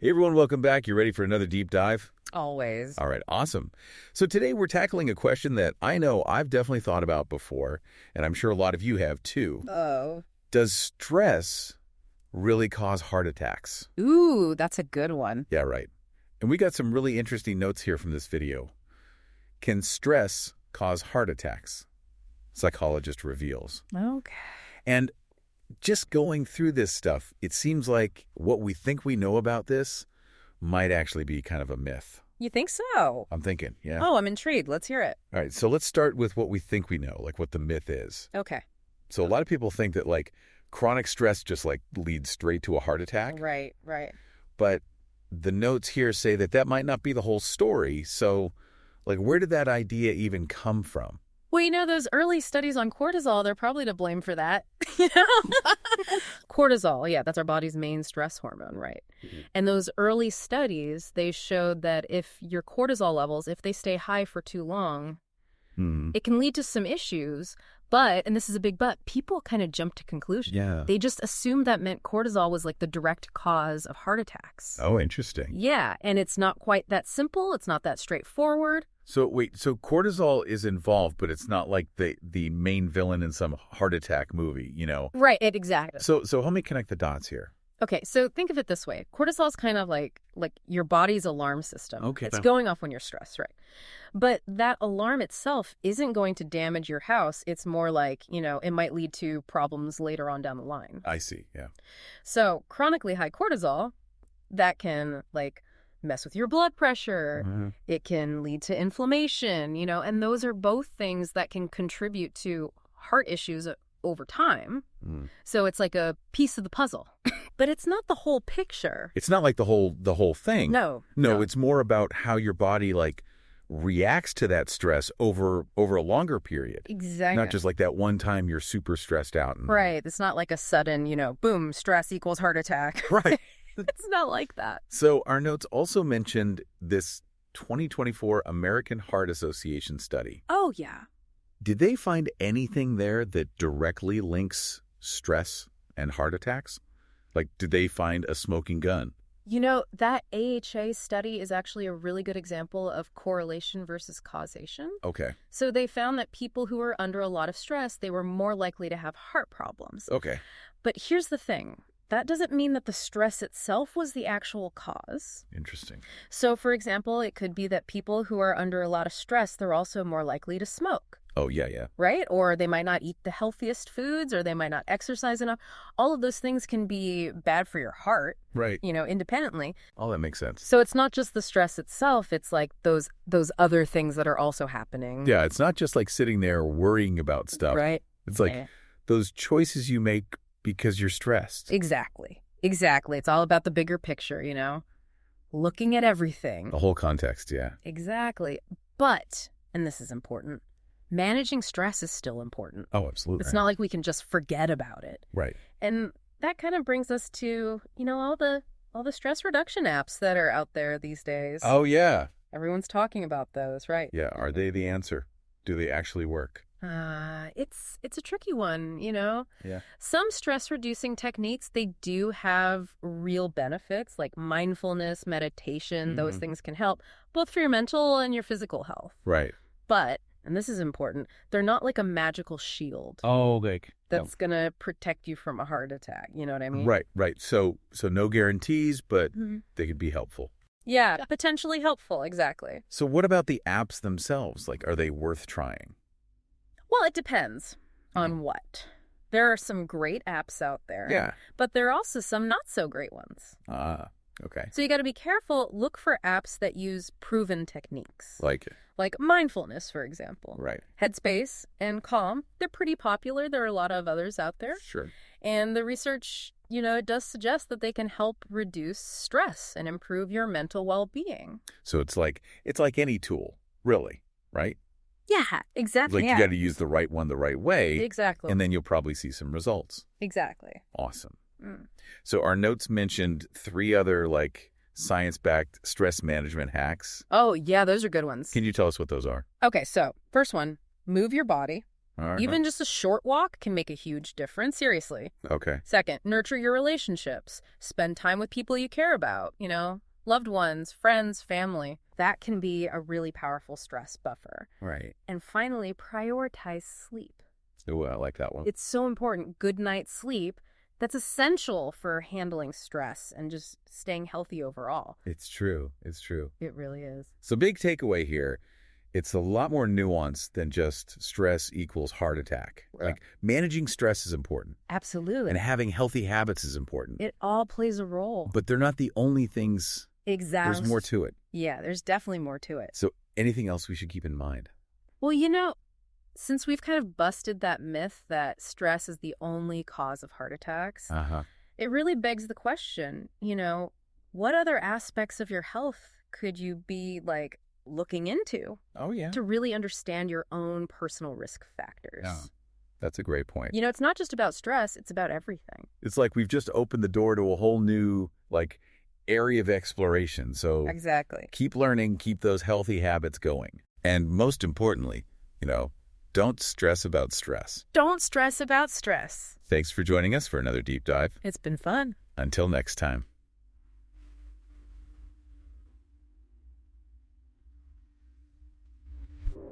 Hey everyone, welcome back. You ready for another deep dive? Always. All right, awesome. So today we're tackling a question that I know I've definitely thought about before, and I'm sure a lot of you have too. Oh. Does stress really cause heart attacks? Ooh, that's a good one. Yeah, right. And we got some really interesting notes here from this video. Can stress cause heart attacks? Psychologist reveals. Okay. And just going through this stuff, it seems like what we think we know about this might actually be kind of a myth. You think so? I'm thinking, yeah. Oh, I'm intrigued. Let's hear it. All right, so let's start with what we think we know, like what the myth is. Okay. So a lot of people think that like chronic stress just like leads straight to a heart attack. Right. But the notes here say that that might not be the whole story. So like where did that idea even come from? Well, those early studies on cortisol, they're probably to blame for that. Cortisol, yeah, that's our body's main stress hormone, right? Mm-hmm. And those early studies, they showed that if your cortisol levels, if they stay high for too long, it can lead to some issues. But, and this is a big but, people kind of jump to conclusions. Yeah. They just assumed that meant cortisol was like the direct cause of heart attacks. Oh, interesting. Yeah, and it's not quite that simple. It's not that straightforward. So wait, so cortisol is involved, but it's not like the main villain in some heart attack movie, you know? Right, exactly. So help me connect the dots here. Okay, so think of it this way. Cortisol is kind of like your body's alarm system. Okay. It's going off when you're stressed, right? But that alarm itself isn't going to damage your house. It's more like, it might lead to problems later on down the line. I see, yeah. So chronically high cortisol, that can mess with your blood pressure. Mm-hmm. It can lead to inflammation, and those are both things that can contribute to heart issues over time. So it's like a piece of the puzzle. But it's not the whole picture. It's not like the whole thing. No. It's more about how your body reacts to that stress over a longer period. Exactly. Not just like that one time you're super stressed out. Right. It's not like a sudden, boom, stress equals heart attack. Right. It's not like that. So our notes also mentioned this 2024 American Heart Association study. Oh, yeah. Did they find anything there that directly links stress and heart attacks? Like, did they find a smoking gun? That AHA study is actually a really good example of correlation versus causation. Okay. So they found that people who were under a lot of stress, they were more likely to have heart problems. Okay. But here's the thing. That doesn't mean that the stress itself was the actual cause. Interesting. So, for example, it could be that people who are under a lot of stress, they're also more likely to smoke. Oh, yeah. Right? Or they might not eat the healthiest foods, or they might not exercise enough. All of those things can be bad for your heart. Right. Independently. All that makes sense. So it's not just the stress itself. It's like those other things that are also happening. Yeah, it's not just like sitting there worrying about stuff. Right. It's like those choices you make because you're stressed. Exactly. It's all about the bigger picture, looking at everything. The whole context, yeah. Exactly. But, and this is important, managing stress is still important. Oh, absolutely. It's not like we can just forget about it. Right. And that kind of brings us to, all the stress reduction apps that are out there these days. Oh, yeah. Everyone's talking about those, right? Yeah. Are they the answer? Do they actually work? It's a tricky one, Yeah. Some stress-reducing techniques, they do have real benefits, like mindfulness, meditation. Those things can help, both for your mental and your physical health. Right. But, and this is important, they're not like a magical shield. Oh, that's going to protect you from a heart attack. You know what I mean? Right. So no guarantees, but they could be helpful. Yeah, potentially helpful, exactly. So what about the apps themselves? Are they worth trying? Well, it depends on what. There are some great apps out there. Yeah. But there are also some not so great ones. Okay. So you got to be careful. Look for apps that use proven techniques. Like mindfulness, for example. Right. Headspace and Calm, they're pretty popular. There are a lot of others out there. Sure. And the research, it does suggest that they can help reduce stress and improve your mental well-being. So it's like any tool, really, right? Yeah, exactly. You got to use the right one the right way. Exactly. And then you'll probably see some results. Exactly. Awesome. So our notes mentioned 3 other science-backed stress management hacks. Oh, yeah, those are good ones. Can you tell us what those are? Okay, so first one, move your body. Even just a short walk can make a huge difference, seriously. Okay. Second, nurture your relationships. Spend time with people you care about, loved ones, friends, family. That can be a really powerful stress buffer. Right. And finally, prioritize sleep. Oh, I like that one. It's so important. Good night's sleep. That's essential for handling stress and just staying healthy overall. It's true. It's true. It really is. So big takeaway here. It's a lot more nuanced than just stress equals heart attack. Like managing stress is important. Absolutely. And having healthy habits is important. It all plays a role. But they're not the only things. Exactly. There's more to it. Yeah, there's definitely more to it. So anything else we should keep in mind? Well, since we've kind of busted that myth that stress is the only cause of heart attacks, it really begs the question, what other aspects of your health could you be looking into? Oh, yeah. To really understand your own personal risk factors. Yeah. That's a great point. It's not just about stress, it's about everything. It's like we've just opened the door to a whole new, area of exploration. So exactly. Keep learning, keep those healthy habits going. And most importantly, don't stress about stress. Don't stress about stress. Thanks for joining us for another deep dive. It's been fun. Until next time.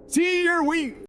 See your week.